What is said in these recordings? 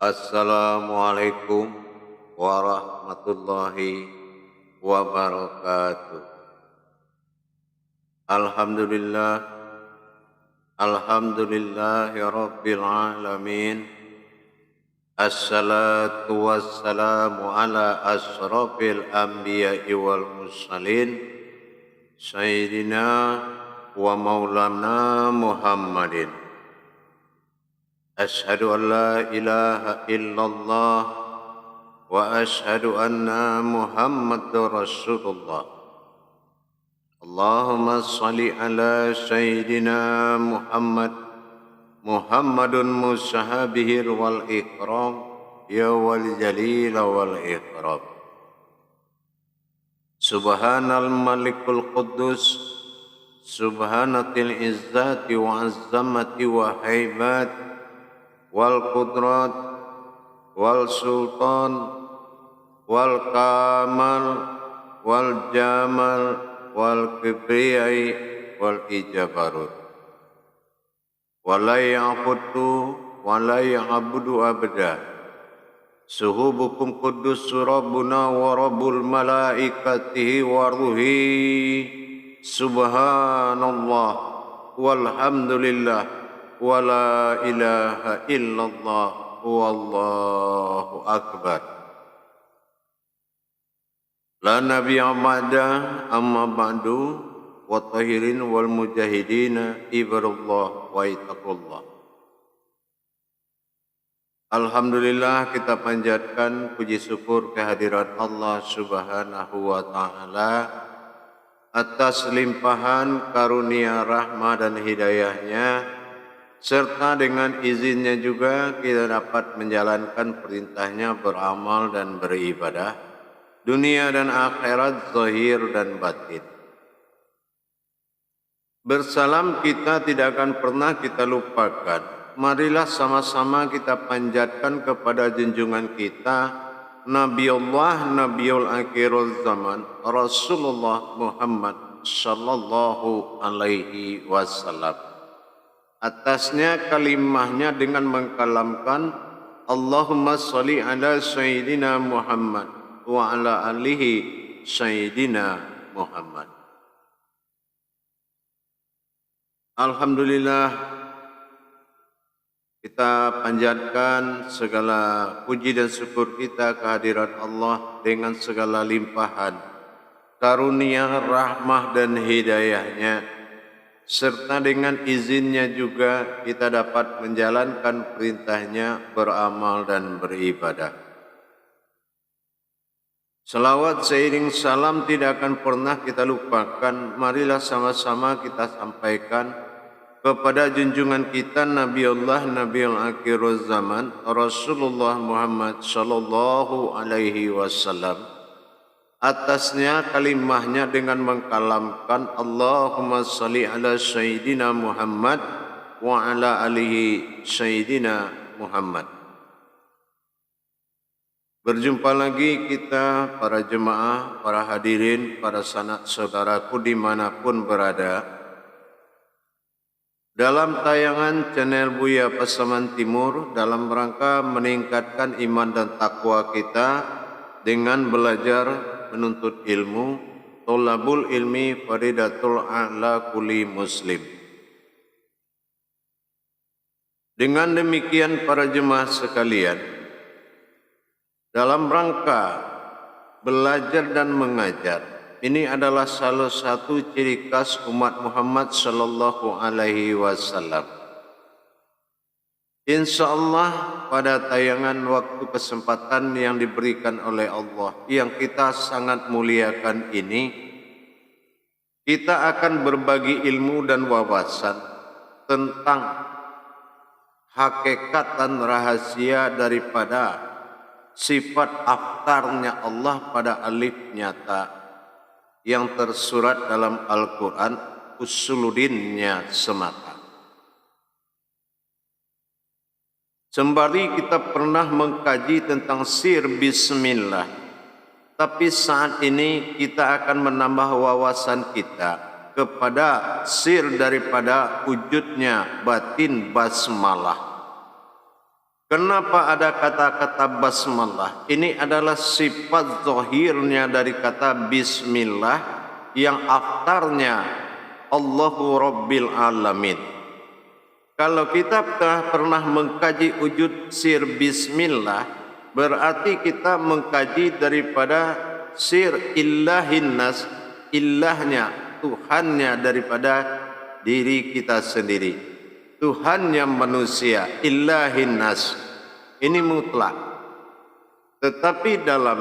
Assalamualaikum warahmatullahi wabarakatuh. Alhamdulillah, alhamdulillahi rabbil alamin. Assalatu wassalamu ala asrafil anbiya'i wal mursalin, sayyidina wa maulana Muhammadin. Ashhadu an la ilaha illallah wa ashhadu anna Muhammadar Rasulullah. Allahumma salli ala sayyidina Muhammadun musahabihir wal ikram ya wal jalil wal ikram. Subhanal malikul quddus, subhanatil izzati wa azzamati wa haibat wal qudrat wal sultan wal kamal wal jamal wal kibriyai wal ijabarut walai ya'budu walai ya'budu abda suhubukum kudus rabbuna wa rabbul malaikatihi wa ruhi subhanallah walhamdulillah wa la ilaha illallah wallahu akbar. La nabiyya ba'da amma ba'du wa tahirin wal mujahidina ibadallah wa ittaqullah. Alhamdulillah, kita panjatkan puji syukur kehadirat Allah Subhanahu wa taala atas limpahan karunia rahmah dan hidayahnya, serta dengan izinnya juga kita dapat menjalankan perintahnya, beramal dan beribadah, dunia dan akhirat, zahir dan batin. Bersalam kita tidak akan pernah kita lupakan. Marilah sama-sama kita panjatkan kepada junjungan kita, Nabiullah Nabiul Akhirul Zaman, Rasulullah Muhammad sallallahu alaihi wasallam. Atasnya kalimahnya dengan mengkalamkan Allahumma salli ala Sayyidina Muhammad wa ala alihi Sayyidina Muhammad. Alhamdulillah, kita panjatkan segala puji dan syukur kita kehadirat Allah dengan segala limpahan karunia, rahmah dan hidayahnya, serta dengan izinnya juga kita dapat menjalankan perintahnya, beramal dan beribadah. Salawat seiring salam tidak akan pernah kita lupakan. Marilah sama-sama kita sampaikan kepada junjungan kita, Nabiullah Nabiul Akhirul Zaman, Rasulullah Muhammad sallallahu alaihi wasallam. Atasnya kalimahnya dengan mengkalamkan Allahumma salli ala Sayyidina Muhammad wa ala alihi Sayyidina Muhammad. Berjumpa lagi kita para jemaah, para hadirin, para sanak saudaraku dimanapun berada, dalam tayangan channel Buya Pasaman Timur dalam rangka meningkatkan iman dan takwa kita dengan belajar menuntut ilmu. Tolabul ilmi faridatul a'la kulli muslim. Dengan demikian para jemaah sekalian, dalam rangka belajar dan mengajar, ini adalah salah satu ciri khas umat Muhammad sallallahu alaihi wasallam. InsyaAllah pada tayangan waktu kesempatan yang diberikan oleh Allah yang kita sangat muliakan ini, kita akan berbagi ilmu dan wawasan tentang hakikat dan rahasia daripada sifat aftarnya Allah pada alif nyata yang tersurat dalam Al-Quran, usuluddinnya semata. Sembari kita pernah mengkaji tentang sir bismillah, tapi saat ini kita akan menambah wawasan kita kepada sir daripada wujudnya batin basmalah. Kenapa ada kata-kata basmalah? Ini adalah sifat zahirnya dari kata bismillah yang aktarnya Allahu Rabbil Alamin. Kalau kita pernah mengkaji wujud sir bismillah, berarti kita mengkaji daripada sir illahin nas, illahnya, Tuhannya daripada diri kita sendiri. Tuhannya manusia, illahin nas. Ini mutlak. Tetapi dalam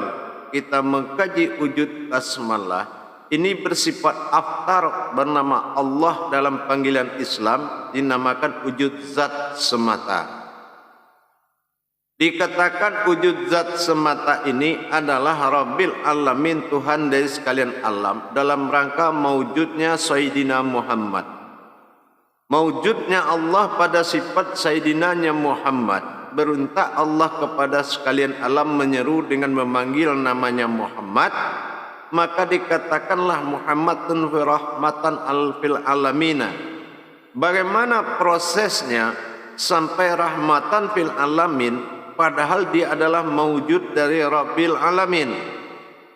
kita mengkaji wujud basmalah, ini bersifat aftar bernama Allah dalam panggilan Islam dinamakan wujud zat semata. Dikatakan wujud zat semata ini adalah Rabbil Alamin, Tuhan dari sekalian alam, dalam rangka maujudnya Sayyidina Muhammad. Maujudnya Allah pada sifat Sayyidinanya Muhammad. Berontak Allah kepada sekalian alam menyeru dengan memanggil namanya Muhammad, maka dikatakanlah Muhammadun fi rahmatan fil alamina. Bagaimana prosesnya sampai rahmatan fil alamin, padahal dia adalah maujud dari Rabbil Alamin.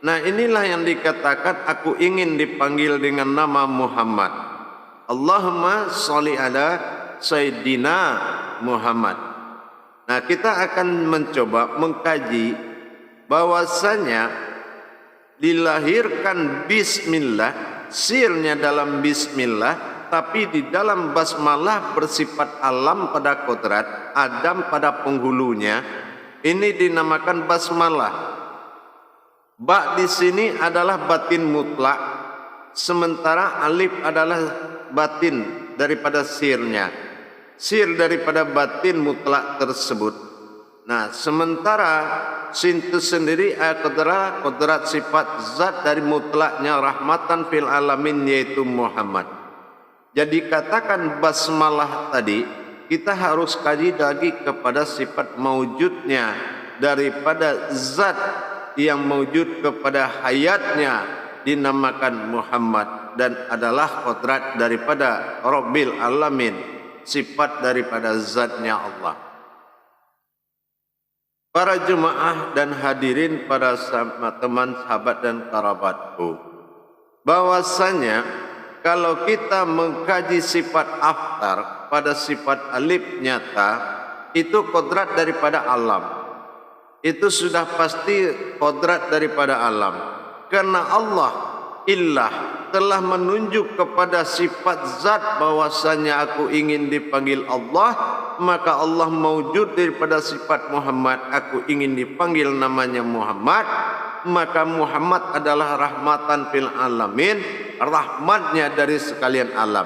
Nah, inilah yang dikatakan aku ingin dipanggil dengan nama Muhammad. Allahumma sholli ala Sayyidina Muhammad. Nah, kita akan mencoba mengkaji bahwasanya dilahirkan bismillah, sirnya dalam bismillah, tapi di dalam basmalah bersifat alam pada kodrat, Adam pada penghulunya. Ini dinamakan basmalah. Ba di sini adalah batin mutlak, sementara alif adalah batin daripada sirnya, sir daripada batin mutlak tersebut. Nah, sementara sin itu sendiri kodrat sifat zat dari mutlaknya rahmatan fil alamin, yaitu Muhammad. Jadi katakan basmalah tadi kita harus kaji lagi kepada sifat maujudnya daripada zat yang maujud kepada hayatnya dinamakan Muhammad, dan adalah kodrat daripada Rabbil Alamin, sifat daripada zatnya Allah. Para jemaah dan hadirin, para teman sahabat dan kerabatku, bahwasanya kalau kita mengkaji sifat aftar pada sifat alif nyata, itu kodrat daripada alam. Itu sudah pasti kodrat daripada alam. Karena Allah illah telah menunjuk kepada sifat zat bahwasanya aku ingin dipanggil Allah, maka Allah maujud daripada sifat Muhammad, aku ingin dipanggil namanya Muhammad, maka Muhammad adalah rahmatan fil alamin, rahmatnya dari sekalian alam.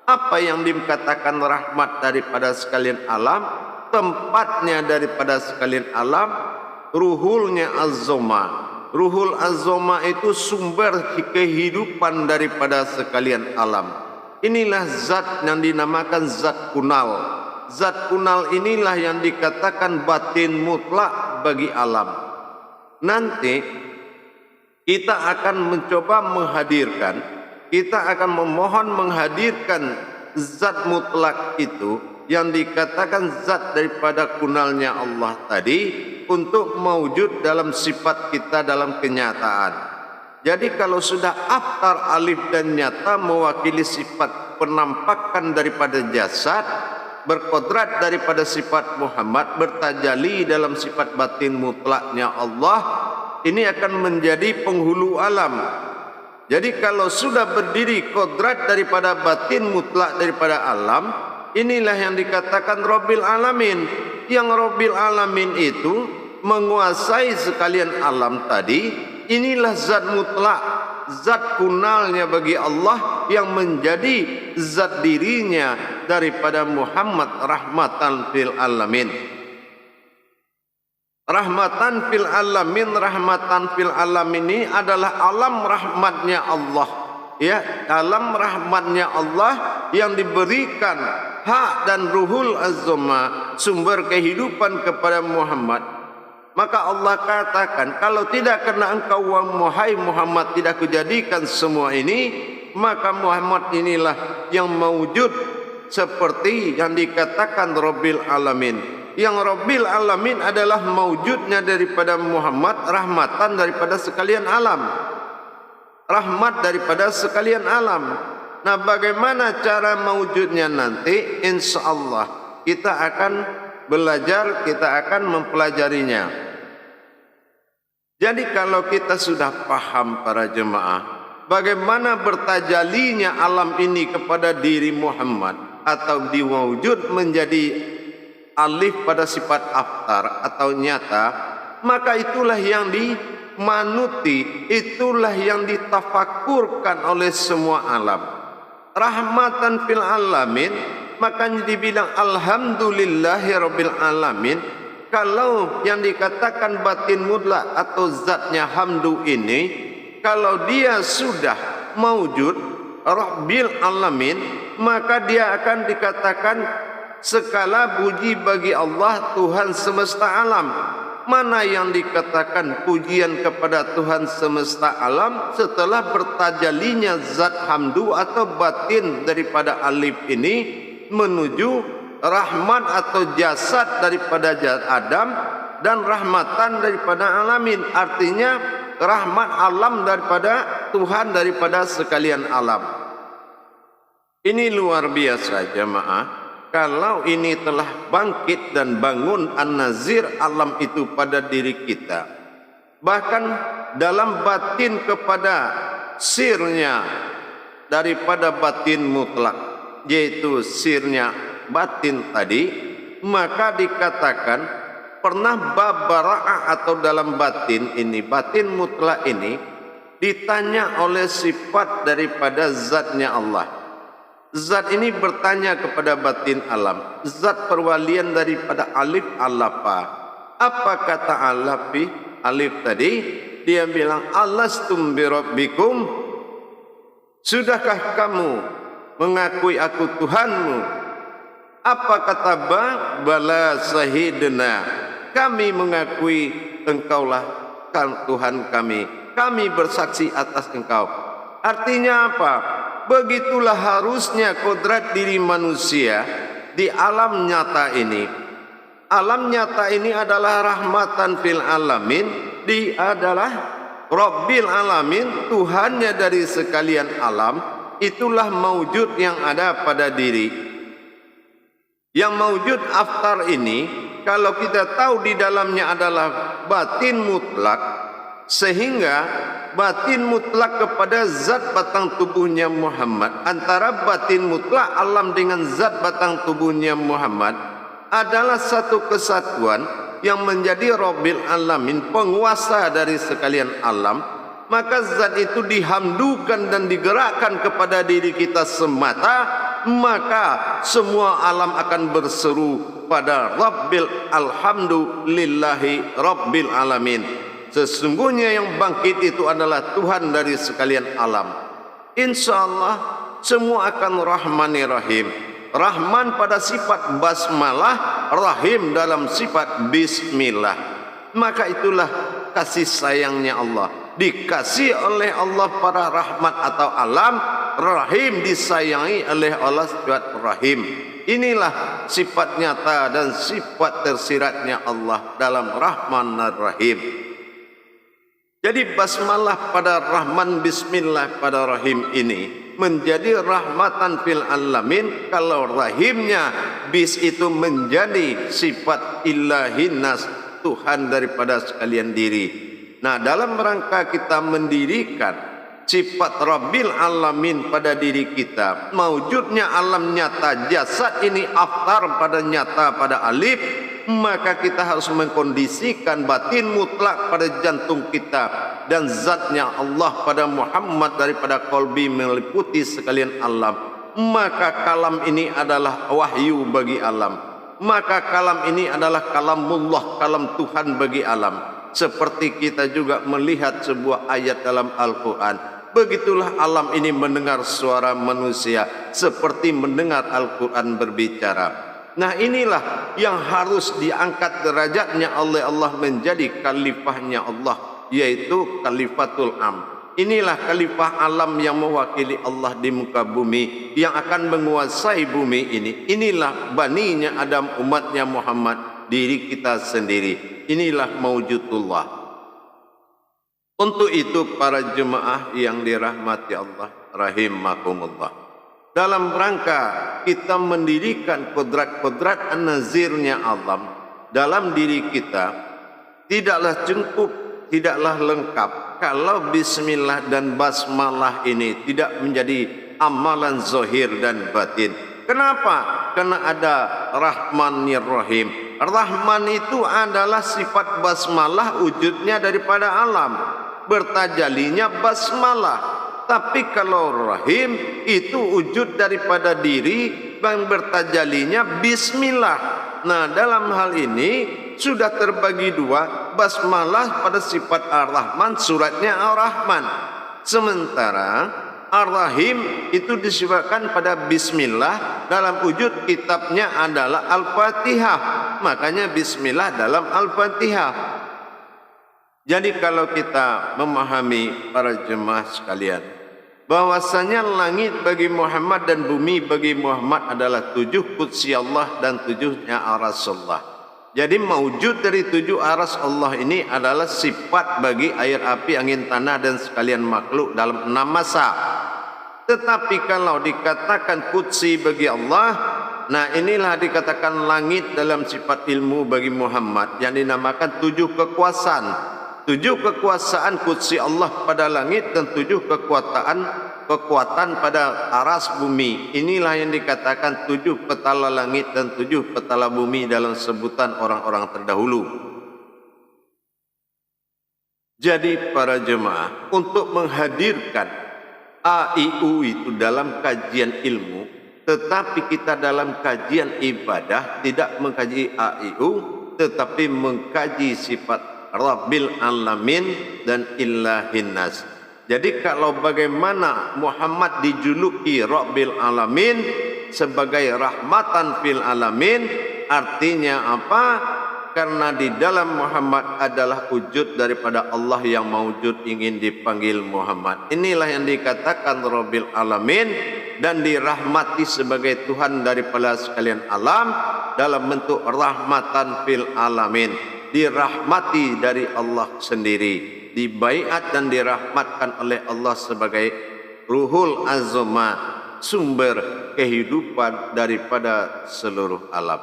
Apa yang dikatakan rahmat daripada sekalian alam? Tempatnya daripada sekalian alam, ruhulnya az-zoma. Ruhul azoma itu sumber kehidupan daripada sekalian alam. Inilah zat yang dinamakan zat kunal. Zat kunal inilah yang dikatakan batin mutlak bagi alam. Nanti kita akan mencoba menghadirkan, kita akan memohon menghadirkan zat mutlak itu yang dikatakan zat daripada kunalnya Allah tadi, untuk mewujud dalam sifat kita dalam kenyataan. Jadi kalau sudah aftar alif dan nyata mewakili sifat penampakan daripada jasad, berkodrat daripada sifat Muhammad, bertajali dalam sifat batin mutlaknya Allah, ini akan menjadi penghulu alam. Jadi kalau sudah berdiri kodrat daripada batin mutlak daripada alam, inilah yang dikatakan Rabbil Alamin. Yang Rabbil Alamin itu menguasai sekalian alam tadi. Inilah zat mutlak, zat kunalnya bagi Allah yang menjadi zat dirinya daripada Muhammad, rahmatan fil alamin. Rahmatan fil alamin, rahmatan fil alamin ini adalah alam rahmatnya Allah, ya, alam rahmatnya Allah yang diberikan hak dan ruhul azma, sumber kehidupan kepada Muhammad. Maka Allah katakan, kalau tidak karena engkau wahai Muhammad tidak kujadikan semua ini, maka Muhammad inilah yang mewujud seperti yang dikatakan Rabbil Alamin, Yang Rabbil Alamin adalah maujudnya daripada Muhammad, rahmatan daripada sekalian alam. Rahmat daripada sekalian alam. Nah, bagaimana cara maujudnya nanti? Insya Allah kita akan belajar, kita akan mempelajarinya. Jadi kalau kita sudah paham para jemaah, bagaimana bertajalinya alam ini kepada diri Muhammad atau diwujud menjadi alif pada sifat aftar atau nyata, maka itulah yang dimanuti, itulah yang ditafakurkan oleh semua alam. Rahmatan fil alamin, makanya dibilang alhamdulillahi rabbil alamin. Kalau yang dikatakan batin mutlak atau zatnya hamdu ini, kalau dia sudah maujud rabbil alamin, maka dia akan dikatakan segala puji bagi Allah Tuhan semesta alam. Mana yang dikatakan pujian kepada Tuhan semesta alam setelah bertajalinya zat hamdu atau batin daripada alif ini menuju rahmat atau jasad daripada zat Adam dan rahmatan daripada alamin. Artinya rahmat alam daripada Tuhan daripada sekalian alam. Ini luar biasa jemaah. Kalau ini telah bangkit dan bangun an-nazir alam itu pada diri kita, bahkan dalam batin kepada sirnya daripada batin mutlak, yaitu sirnya batin tadi, maka dikatakan pernah babara'ah atau dalam batin ini, batin mutlak ini ditanya oleh sifat daripada zatnya Allah. Zat ini bertanya kepada batin alam, zat perwalian daripada alif alapa. Apa kata alafi alif tadi? Dia bilang alastum birabbikum, sudahkah kamu mengakui aku Tuhanmu? Apa kata ba? Bala sahidna, kami mengakui engkaulah Tuhan kami, kami bersaksi atas engkau. Artinya apa? Begitulah harusnya kodrat diri manusia di alam nyata ini. Alam nyata ini adalah rahmatan fil alamin, dia adalah Rabbil alamin, Tuhannya dari sekalian alam. Itulah maujud yang ada pada diri. Yang maujud aftar ini, kalau kita tahu di dalamnya adalah batin mutlak, sehingga batin mutlak kepada zat batang tubuhnya Muhammad, antara batin mutlak alam dengan zat batang tubuhnya Muhammad adalah satu kesatuan yang menjadi Rabbil alamin, penguasa dari sekalian alam. Maka zat itu dihamdukan dan digerakkan kepada diri kita semata, maka semua alam akan berseru pada Rabbil alhamdulillahi Rabbil alamin. Sesungguhnya yang bangkit itu adalah Tuhan dari sekalian alam. Insya Allah semua akan rahmani rahim. Rahman pada sifat basmalah, rahim dalam sifat bismillah. Maka itulah kasih sayangnya Allah. Dikasih oleh Allah pada rahmat atau alam, rahim disayangi oleh Allah sifat rahim. Inilah sifat nyata dan sifat tersiratnya Allah dalam Rahman dan Rahim. Jadi basmalah pada Rahman, bismillah pada Rahim ini menjadi rahmatan fil alamin. Kalau rahimnya bis itu menjadi sifat ilahinas, Tuhan daripada sekalian diri. Nah, dalam rangka kita mendirikan sifat Rabbil alamin pada diri kita, maujudnya alam nyata jasad ini aftar pada nyata pada alif, maka kita harus mengkondisikan batin mutlak pada jantung kita dan zatnya Allah pada Muhammad daripada qalbi meliputi sekalian alam. Maka kalam ini adalah wahyu bagi alam, maka kalam ini adalah kalamullah, kalam Tuhan bagi alam. Seperti kita juga melihat sebuah ayat dalam Al-Quran, begitulah alam ini mendengar suara manusia seperti mendengar Al-Quran berbicara. Nah, inilah yang harus diangkat derajatnya oleh Allah menjadi khalifahnya Allah, yaitu khalifatul am. Inilah khalifah alam yang mewakili Allah di muka bumi, yang akan menguasai bumi ini. Inilah baninya Adam, umatnya Muhammad, diri kita sendiri. Inilah maujudullah. Untuk itu para jemaah yang dirahmati Allah rahimakumullah, dalam rangka kita mendirikan kodrat-kodrat an-nazirnya alam dalam diri kita, tidaklah cukup, tidaklah lengkap kalau bismillah dan basmalah ini tidak menjadi amalan zahir dan batin. Kenapa? Karena ada Rahmanir Rahim. Rahman itu adalah sifat basmalah, wujudnya daripada alam, bertajalinya basmalah. Tapi kalau Rahim itu wujud daripada diri yang bertajalinya bismillah. Nah, dalam hal ini sudah terbagi dua, basmalah pada sifat Ar-Rahman, suratnya Ar-Rahman. Sementara Ar-Rahim itu disifatkan pada bismillah, dalam wujud kitabnya adalah Al-Fatihah. Makanya bismillah dalam Al-Fatihah. Jadi kalau kita memahami para jemaah sekalian, bahwasanya langit bagi Muhammad dan bumi bagi Muhammad adalah 7 qudsi Allah dan 7-nya arasullah. Jadi mewujud dari 7 aras Allah ini adalah sifat bagi air, api, angin, tanah dan sekalian makhluk dalam 6 masa. Tetapi kalau dikatakan qudsi bagi Allah, nah inilah dikatakan langit dalam sifat ilmu bagi Muhammad yang dinamakan 7 kekuasaan. 7 kekuasaan qudsi Allah pada langit dan 7 kekuatan pada aras bumi. Inilah yang dikatakan 7 petala langit dan 7 petala bumi dalam sebutan orang-orang terdahulu. Jadi para jemaah, untuk menghadirkan AIU itu dalam kajian ilmu, tetapi kita dalam kajian ibadah tidak mengkaji AIU, tetapi mengkaji sifat Rabbil Alamin dan Ilahin Nas. Jadi kalau bagaimana Muhammad dijuluki Rabbil Alamin sebagai rahmatan fil alamin, artinya apa? Karena di dalam Muhammad adalah wujud daripada Allah yang mewujud, ingin dipanggil Muhammad. Inilah yang dikatakan Rabbil Alamin, dan dirahmati sebagai Tuhan daripada sekalian alam dalam bentuk rahmatan fil alamin. Dirahmati dari Allah sendiri, dibaiat dan dirahmatkan oleh Allah sebagai Ruhul Azma, sumber kehidupan daripada seluruh alam.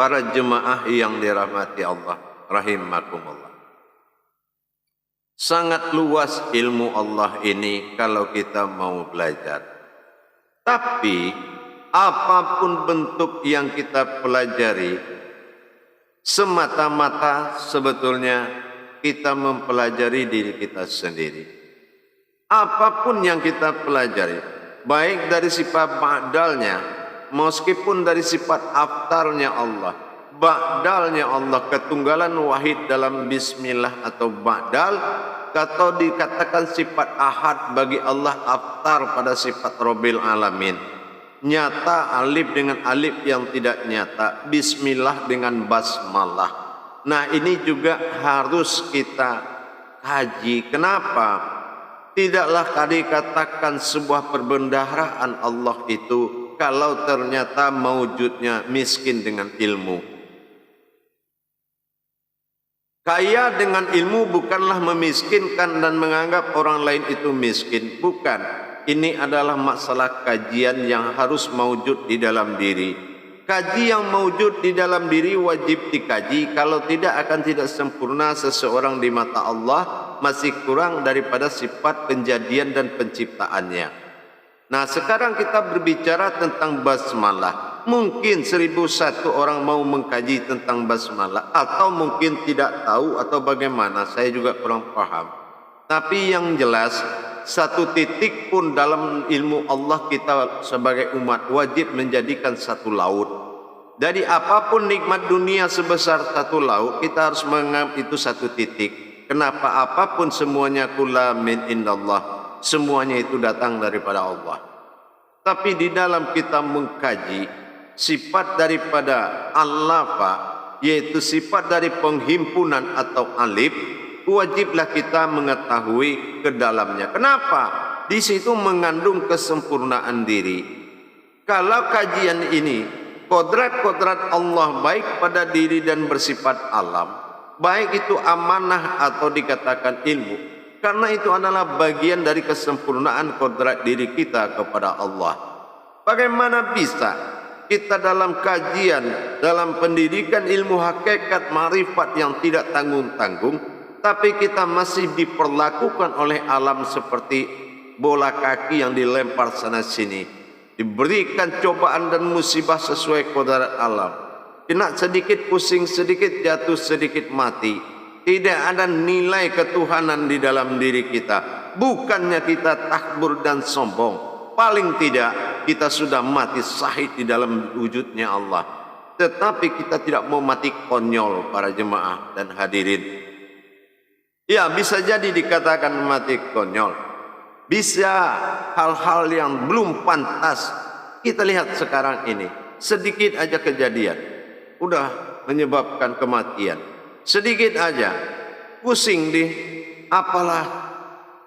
Para jemaah yang dirahmati Allah rahimakumullah, sangat luas ilmu Allah ini kalau kita mau belajar. Tapi apapun bentuk yang kita pelajari, semata-mata sebetulnya kita mempelajari diri kita sendiri. Apapun yang kita pelajari, baik dari sifat ba'dalnya, meskipun dari sifat aftarnya Allah, ba'dalnya Allah, ketunggalan wahid dalam bismillah atau ba'dal, atau dikatakan sifat ahad bagi Allah, aftar pada sifat Rabbil Alamin. Nyata alif dengan alif yang tidak nyata, bismillah dengan basmalah. Nah, ini juga harus kita kaji. Kenapa? Tidaklah dikatakan sebuah perbendaharaan Allah itu kalau ternyata mewujudnya miskin dengan ilmu. Kaya dengan ilmu bukanlah memiskinkan dan menganggap orang lain itu miskin, bukan. Ini adalah masalah kajian yang harus mewujud di dalam diri. Kaji yang mewujud di dalam diri wajib dikaji. Kalau tidak akan tidak sempurna seseorang di mata Allah, masih kurang daripada sifat penjadian dan penciptaannya. Nah, sekarang kita berbicara tentang basmalah. Mungkin 1001 orang mau mengkaji tentang basmalah, atau mungkin tidak tahu atau bagaimana, saya juga kurang paham. Tapi yang jelas, satu titik pun dalam ilmu Allah kita sebagai umat wajib menjadikan satu laut. Jadi apapun nikmat dunia sebesar satu laut, kita harus menganggap itu satu titik. Kenapa? Apapun semuanya kula min indallah, semuanya itu datang daripada Allah. Tapi di dalam kita mengkaji sifat daripada al-lafa, yaitu sifat dari penghimpunan atau alif, wajiblah kita mengetahui ke dalamnya. Kenapa? Di situ mengandung kesempurnaan diri. Kalau kajian ini kodrat-kodrat Allah baik pada diri dan bersifat alam, baik itu amanah atau dikatakan ilmu, karena itu adalah bagian dari kesempurnaan kodrat diri kita kepada Allah. Bagaimana bisa kita dalam kajian, dalam pendidikan ilmu hakikat marifat yang tidak tanggung-tanggung, tapi kita masih diperlakukan oleh alam seperti bola kaki yang dilempar sana sini, diberikan cobaan dan musibah sesuai kodrat alam, kena sedikit pusing, sedikit jatuh, sedikit mati. Tidak ada nilai ketuhanan di dalam diri kita. Bukannya kita takbur dan sombong, paling tidak kita sudah mati syahid di dalam wujudnya Allah. Tetapi kita tidak mau mati konyol, para jemaah dan hadirin. Ya, bisa jadi dikatakan mati konyol, bisa hal-hal yang belum pantas. Kita lihat sekarang ini, sedikit aja kejadian udah menyebabkan kematian. Sedikit aja pusing apalah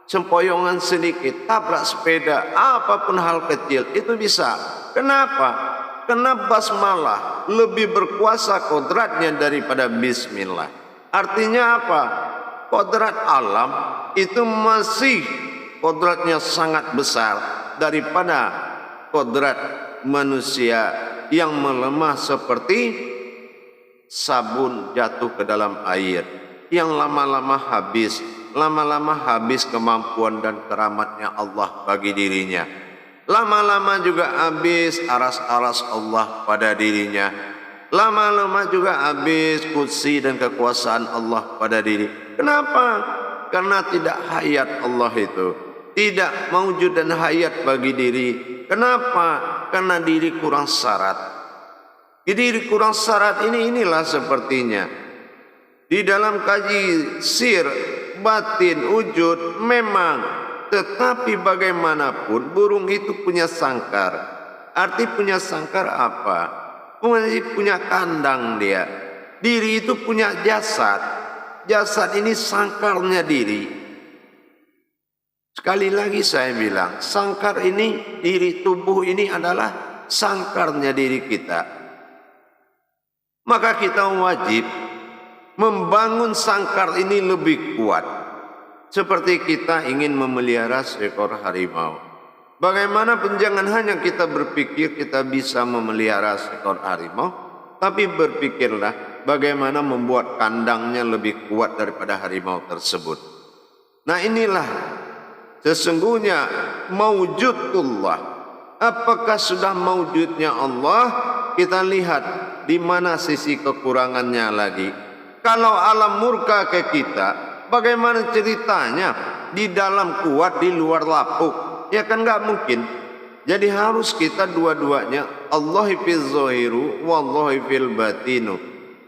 sempoyongan sedikit, tabrak sepeda, apapun hal kecil itu bisa. Kenapa? Karena basmalah lebih berkuasa kodratnya daripada bismillah. Artinya apa? Kodrat alam itu masih kodratnya sangat besar daripada kodrat manusia yang melemah seperti sabun jatuh ke dalam air yang lama-lama habis kemampuan dan keramatnya Allah bagi dirinya. Lama-lama juga habis aras-aras Allah pada dirinya. Lama-lama juga habis kursi dan kekuasaan Allah pada diri. Kenapa? Karena tidak hayat Allah itu, tidak maujud dan hayat bagi diri. Kenapa? Karena diri kurang syarat. Diri kurang syarat inilah sepertinya. Di dalam kaji sir, batin, wujud memang, tetapi bagaimanapun burung itu punya sangkar. Arti punya sangkar apa? Punya kandang dia. Diri itu punya jasad. Jasad ini sangkarnya diri. Sekali lagi saya bilang, sangkar ini, diri tubuh ini adalah sangkarnya diri kita. Maka kita wajib membangun sangkar ini lebih kuat. Seperti kita ingin memelihara seekor harimau. Bagaimanapun jangan hanya kita berpikir kita bisa memelihara seekor harimau, tapi berpikirlah bagaimana membuat kandangnya lebih kuat daripada harimau tersebut. Nah, inilah sesungguhnya maujudullah. Apakah sudah maujudnya Allah? Kita lihat di mana sisi kekurangannya lagi. Kalau alam murka ke kita, bagaimana ceritanya? Di dalam kuat, di luar lapuk. Ya kan nggak mungkin. Jadi harus kita dua-duanya. Allahi fil zahiru, wallahi fil batinu.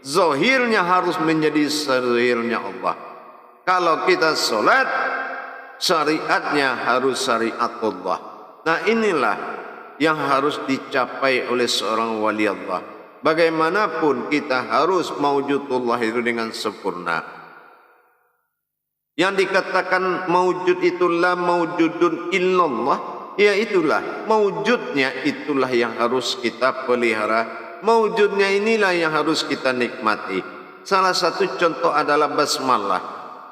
Zahirnya harus menjadi zahirnya Allah. Kalau kita sholat, syariatnya harus syariatullah. Nah, inilah yang harus dicapai oleh seorang wali Allah. Bagaimanapun kita harus maujudullah itu dengan sempurna. Yang dikatakan maujud itulah maujudun illallah, ya itulah maujudnya, itulah yang harus kita pelihara. Maujudnya inilah yang harus kita nikmati. Salah satu contoh adalah basmalah.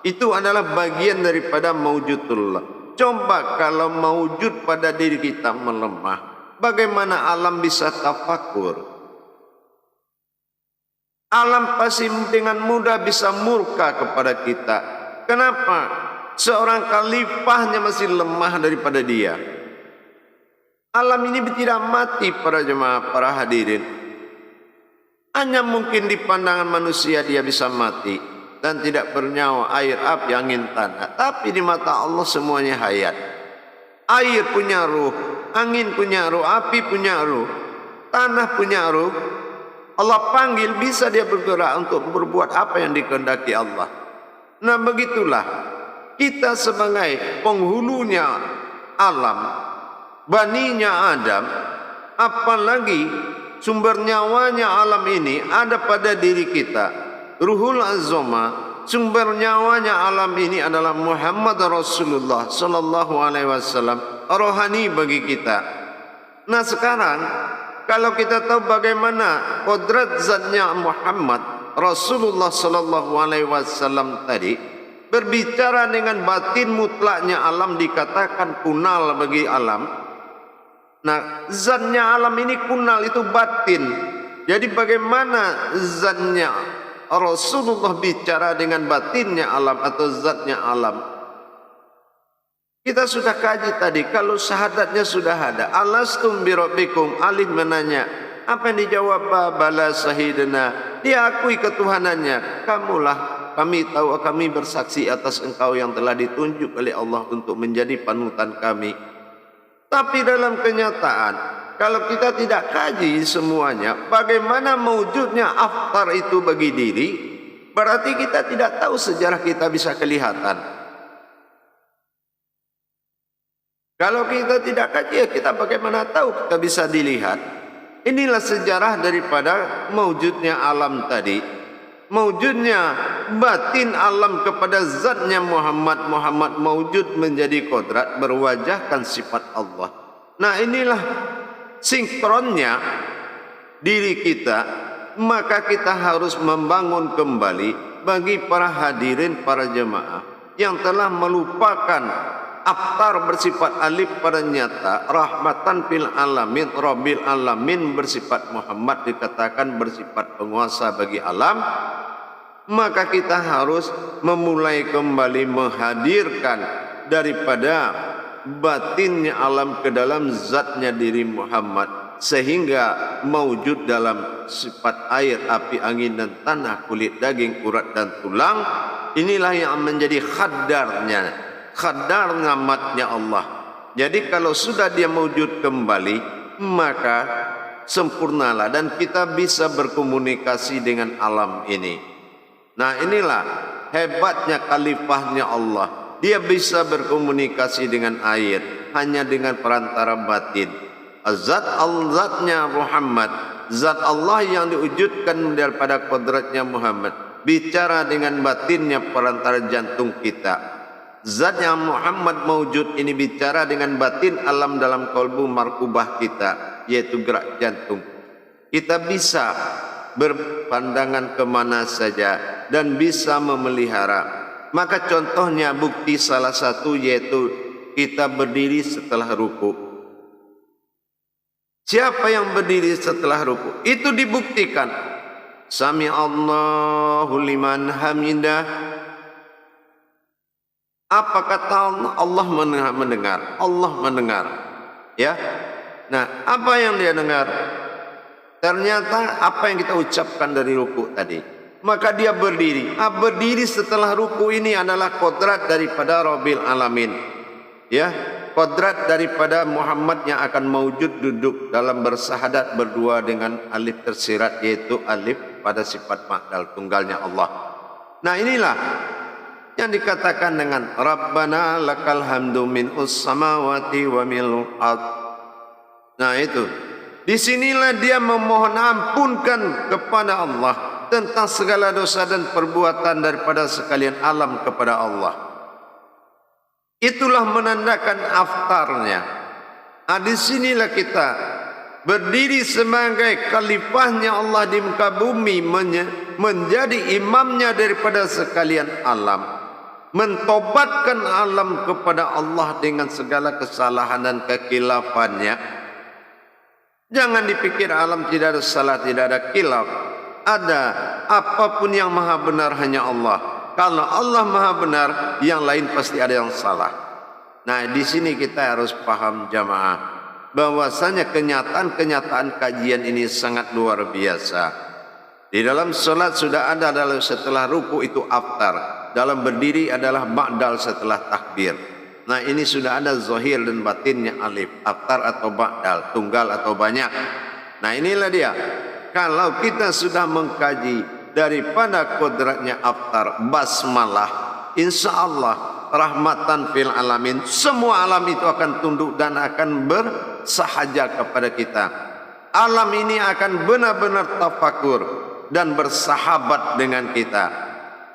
Itu adalah bagian daripada maujudullah. Coba kalau maujud pada diri kita melemah, bagaimana alam bisa tafakur? Alam pasti dengan mudah bisa murka kepada kita. Kenapa? Seorang khalifahnya masih lemah daripada dia. Alam ini tidak mati, para jemaah, para hadirin. Hanya mungkin di pandangan manusia dia bisa mati dan tidak bernyawa, air, api, angin, tanah. Tapi di mata Allah semuanya hayat. Air punya ruh, angin punya ruh, api punya ruh, tanah punya ruh. Allah panggil, bisa dia bergerak untuk berbuat apa yang dikehendaki Allah. Nah, begitulah kita sebagai penghulunya alam, baninya Adam, apalagi sumber nyawanya alam ini ada pada diri kita. Ruhul Azoma, sumber nyawanya alam ini adalah Muhammad Rasulullah sallallahu alaihi wasallam, rohani bagi kita. Nah, sekarang kalau kita tahu bagaimana kodrat zatnya Muhammad Rasulullah sallallahu alaihi wasallam tadi berbicara dengan batin mutlaknya alam, dikatakan kunal bagi alam. Nah, zatnya alam ini kunal, itu batin. Jadi bagaimana zatnya Rasulullah bicara dengan batinnya alam atau zatnya alam? Kita sudah kaji tadi, kalau syahadatnya sudah ada. Alastum birabbikum, alif menanya. Apa yang dijawab? Bala sahidana, diakui ketuhanannya. Kamulah, kami tahu, kami bersaksi atas engkau yang telah ditunjuk oleh Allah untuk menjadi panutan kami. Tapi dalam kenyataan, kalau kita tidak kaji semuanya, bagaimana mewujudnya aftar itu bagi diri, berarti kita tidak tahu sejarah kita bisa kelihatan. Kalau kita tidak kaji, ya kita bagaimana tahu kita bisa dilihat. Inilah sejarah daripada mewujudnya alam tadi. Mewujudnya batin alam kepada zatnya Muhammad. Muhammad mewujud menjadi kodrat, berwajahkan sifat Allah. Nah, inilah sinkronnya diri kita. Maka kita harus membangun kembali bagi para hadirin, para jemaah yang telah melupakan aftar bersifat alif pada nyata, rahmatan fil alamin, rabbil alamin bersifat Muhammad dikatakan bersifat penguasa bagi alam. Maka kita harus memulai kembali menghadirkan daripada batinnya alam ke dalam zatnya diri Muhammad, sehingga mewujud dalam sifat air, api, angin dan tanah, kulit, daging, urat dan tulang. Inilah yang menjadi khadarnya, khadar ngamatnya Allah. Jadi kalau sudah dia mewujud kembali, maka sempurnalah dan kita bisa berkomunikasi dengan alam ini. Nah, inilah hebatnya khalifahnya Allah. Dia bisa berkomunikasi dengan air hanya dengan perantara batin. Zatnya Muhammad, zat Allah yang diwujudkan daripada kodratnya Muhammad, bicara dengan batinnya perantara jantung kita. Zatnya Muhammad mewujud ini bicara dengan batin alam dalam kolbu markubah kita, yaitu gerak jantung. Kita bisa berpandangan kemana saja dan bisa memelihara. Maka contohnya, bukti salah satu yaitu kita berdiri setelah ruku. Siapa yang berdiri setelah ruku? Itu dibuktikan. Sami Allahu liman hamidah. Apa kata Allah? Allah mendengar. Allah mendengar. Ya. Nah, apa yang dia dengar? Ternyata apa yang kita ucapkan dari ruku tadi. Maka dia berdiri. Berdiri setelah ruku ini adalah kodrat daripada Rabbil Alamin. Ya, kodrat daripada Muhammad yang akan mewujud duduk dalam bersahadat berdua dengan alif tersirat, yaitu alif pada sifat ma'dal tunggalnya Allah. Nah, inilah yang dikatakan dengan Rabbana lakal hamdu min us-samawati wa mil'ul ard. Nah, itu. Disinilah dia memohon ampunkan kepada Allah tentang segala dosa dan perbuatan daripada sekalian alam kepada Allah. Itulah menandakan aftarnya. Disinilah kita berdiri sebagai khalifahnya Allah di muka bumi, menjadi imamnya daripada sekalian alam, mentobatkan alam kepada Allah dengan segala kesalahan dan kekilafannya. Jangan dipikir alam tidak ada salah, tidak ada kilaf. Ada, apapun yang maha benar hanya Allah. Kalau Allah maha benar, yang lain pasti ada yang salah. Nah, di sini kita harus paham jamaah, bahwasanya kenyataan kajian ini sangat luar biasa. Di dalam solat sudah ada, dalam setelah ruku itu aftar, dalam berdiri adalah ba'dal setelah takbir. Nah, ini sudah ada zahir dan batinnya alif, aftar atau ba'dal, tunggal atau banyak. Nah, inilah dia. Kalau kita sudah mengkaji daripada kodratnya aftar, basmalah, insya Allah rahmatan fil alamin, semua alam itu akan tunduk dan akan bersahaja kepada kita. Alam ini akan benar-benar tafakur dan bersahabat dengan kita.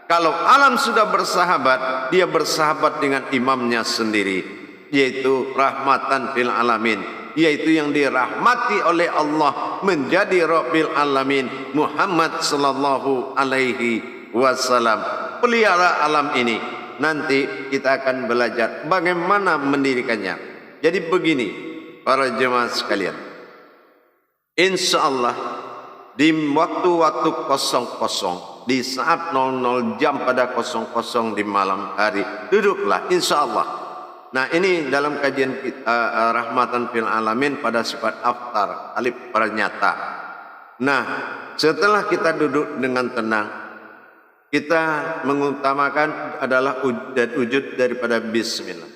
Kalau alam sudah bersahabat, dia bersahabat dengan imamnya sendiri, yaitu rahmatan fil alamin. yaitu yang dirahmati oleh Allah menjadi Rabbil Alamin, Muhammad sallallahu alaihi wasallam. Pelihara alam ini. Nanti kita akan belajar bagaimana mendirikannya. Jadi begini para jemaah sekalian, insya Allah di waktu-waktu kosong-kosong, di saat 00 jam pada kosong-kosong di malam hari, duduklah insya Allah. Nah ini dalam kajian kita, Rahmatan fil Alamin pada sifat aftar, alif pernyata. Nah setelah kita duduk dengan tenang, kita mengutamakan adalah wujud daripada bismillah.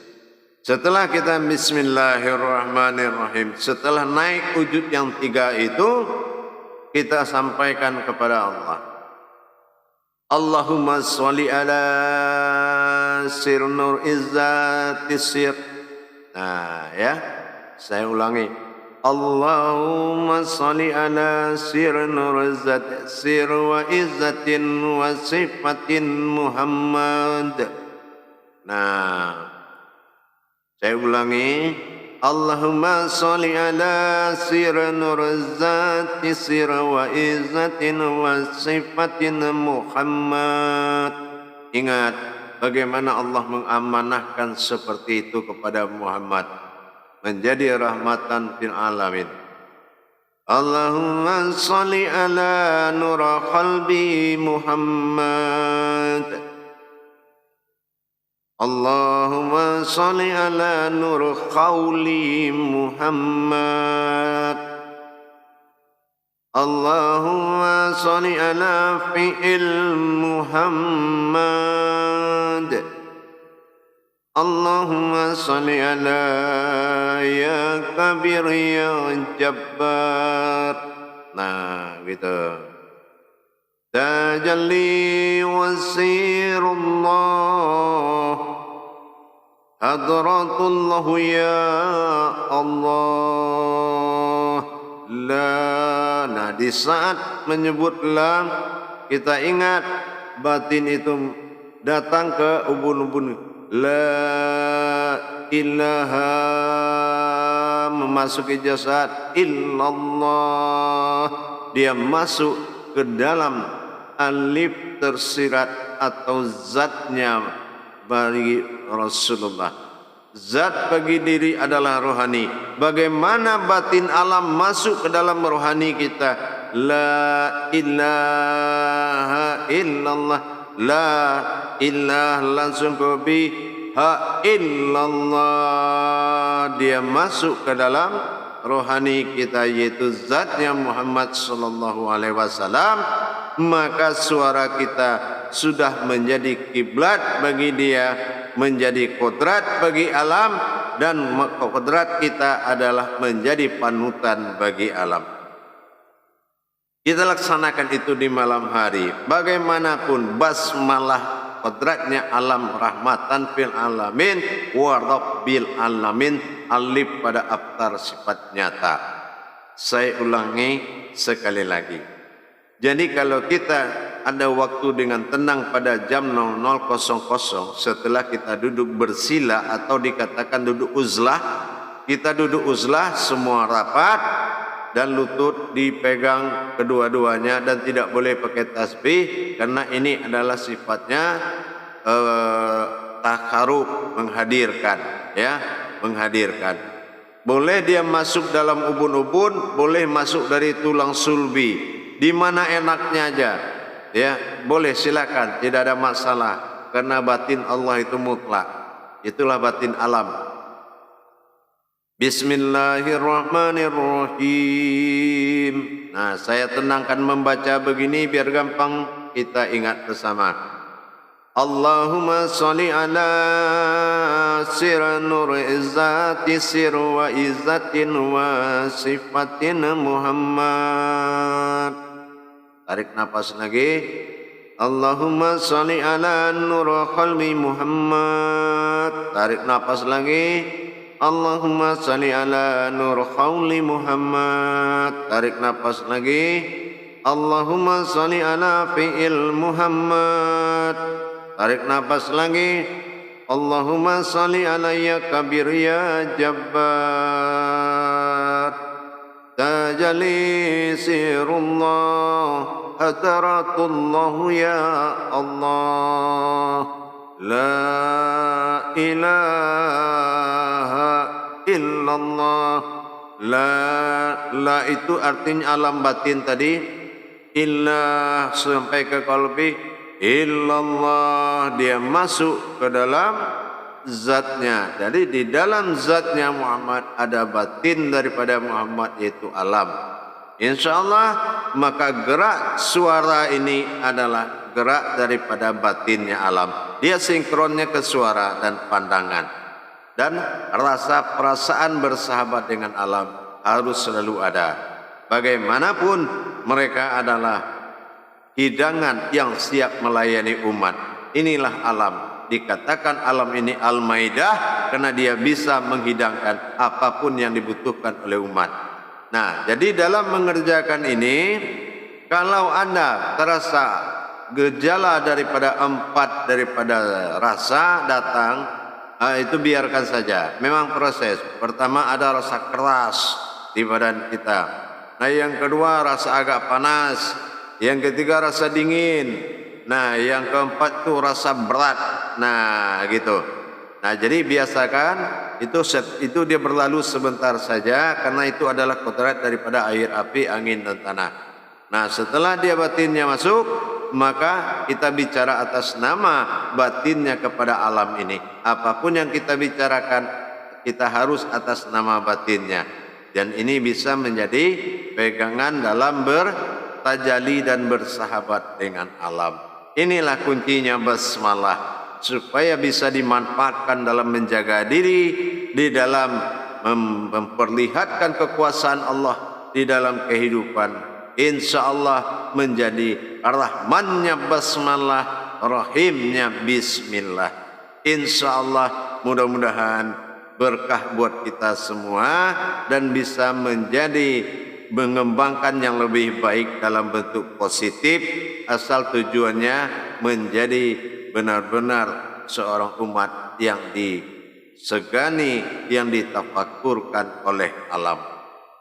Setelah kita bismillahirrahmanirrahim, setelah naik wujud yang 3 itu, kita sampaikan kepada Allah. Allahumma sholli ala sir nur izzati sir. Nah ya, saya ulangi. Allahumma sholli ala sir nur izzati sir wa izzatin wa sifatin Muhammad. Nah, saya ulangi. Allahumma sholli ala sir nur izzati sir wa izzatin wa sifatin Muhammad. Ingat bagaimana Allah mengamanahkan seperti itu kepada Muhammad menjadi rahmatan fil alamin. Allahumma sholli ala nur qalbi Muhammad. Allahumma sholli ala nur qawli Muhammad. Allahumma sholli ala fi'il Muhammad. Allahumma sholli ala ya kabir ya jabbar. Nah gitu. Tajalli wasirullah, hadratullah ya Allah. La. Nah di saat menyebut lam, kita ingat batin itu datang ke ubun-ubun. La ilaha memasuki jasad illallah, dia masuk ke dalam alif tersirat atau zatnya bagi Rasulullah. Zat bagi diri adalah rohani. Bagaimana batin alam masuk ke dalam rohani kita? La ilaha illallah. La ilah langsung ke biha illallah, dia masuk ke dalam rohani kita, yaitu zatnya Muhammad sallallahu alaihi wasallam. Maka suara kita sudah menjadi kiblat bagi dia, menjadi kodrat bagi alam, dan kodrat kita adalah menjadi panutan bagi alam. Kita laksanakan itu di malam hari. Bagaimanapun basmalah kodratnya alam, rahmatan fil alamin wa rabbil alamin, alif pada aftar sifat nyata. Saya ulangi sekali lagi. Jadi kalau kita ada waktu dengan tenang pada jam 00.00 setelah kita duduk bersila atau dikatakan duduk uzlah, kita duduk uzlah semua rapat dan lutut dipegang kedua-duanya dan tidak boleh pakai tasbih karena ini adalah sifatnya takharub, menghadirkan, ya, menghadirkan. Boleh dia masuk dalam ubun-ubun, boleh masuk dari tulang sulbi, di mana enaknya aja, ya, boleh silakan, tidak ada masalah karena batin Allah itu mutlak, itulah batin alam. Bismillahirrahmanirrahim. Nah, saya tenangkan membaca begini biar gampang kita ingat bersama. Allahumma sholli ala sir nur izzati sir wa izzatin wa sifatin Muhammad. Tarik nafas lagi. Allahumma sholli ala nur qalbi Muhammad. Tarik nafas lagi. Allahumma sholli ala nur qawli Muhammad. Tarik nafas lagi. Allahumma sholli ala fi'il Muhammad. Tarik nafas lagi. Allahumma sholli ala ya kabir ya jabbar. tajali sirullah hadaratullah ya Allah la ilaha illallah. La itu artinya alam batin tadi, illa sampai ke qalbi, illallah dia masuk ke dalam zatnya. Jadi di dalam zatnya Muhammad ada batin daripada Muhammad, yaitu alam. InsyaAllah maka gerak suara ini adalah gerak daripada batinnya alam. Dia sinkronnya ke suara dan pandangan. Dan rasa perasaan bersahabat dengan alam harus selalu ada. Bagaimanapun mereka adalah hidangan yang siap melayani umat. Inilah alam. Dikatakan alam ini Al-Maidah karena dia bisa menghidangkan apapun yang dibutuhkan oleh umat. Nah, jadi dalam mengerjakan ini, kalau Anda terasa gejala daripada 4 daripada rasa datang, itu biarkan saja. Memang proses. Pertama ada rasa keras di badan kita. Nah, yang kedua rasa agak panas. Yang ketiga rasa dingin. Nah, yang keempat tuh rasa berat. Nah, gitu. Nah, jadi biasakan itu dia berlalu sebentar saja karena itu adalah kodrat daripada air, api, angin dan tanah. Nah, setelah dia batinnya masuk, maka kita bicara atas nama batinnya kepada alam ini. Apapun yang kita bicarakan, kita harus atas nama batinnya. Dan ini bisa menjadi pegangan dalam bertajali dan bersahabat dengan alam. Inilah kuncinya basmalah, supaya bisa dimanfaatkan dalam menjaga diri, di dalam memperlihatkan kekuasaan Allah di dalam kehidupan. InsyaAllah menjadi rahmannya basmalah, rahimnya bismillah. InsyaAllah mudah-mudahan berkah buat kita semua dan bisa menjadi mengembangkan yang lebih baik dalam bentuk positif, asal tujuannya menjadi benar-benar seorang umat yang disegani, yang ditafakurkan oleh alam.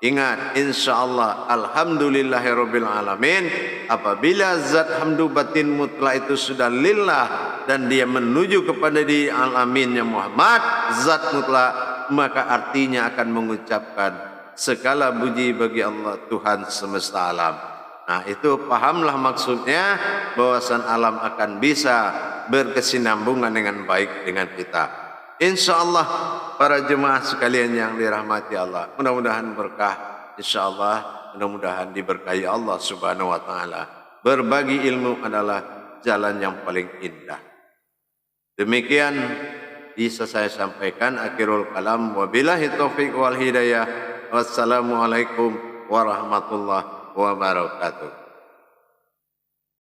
Ingat, insyaAllah alhamdulillahirabbil alamin. Apabila zat hamdu batin mutlak itu sudah lillah dan dia menuju kepada di alaminnya Muhammad zat mutlak, maka artinya akan mengucapkan segala puji bagi Allah Tuhan semesta alam. Nah, itu pahamlah maksudnya, bahwasan alam akan bisa berkesinambungan dengan baik dengan kita. InsyaAllah para jemaah sekalian yang dirahmati Allah, mudah-mudahan berkah. InsyaAllah mudah-mudahan diberkahi Allah subhanahu wa ta'ala. Berbagi ilmu adalah jalan yang paling indah. Demikian bisa saya sampaikan. Akhirul kalam. Wabillahi taufiq wal hidayah. Wassalamualaikum warahmatullahi wabarakatuh.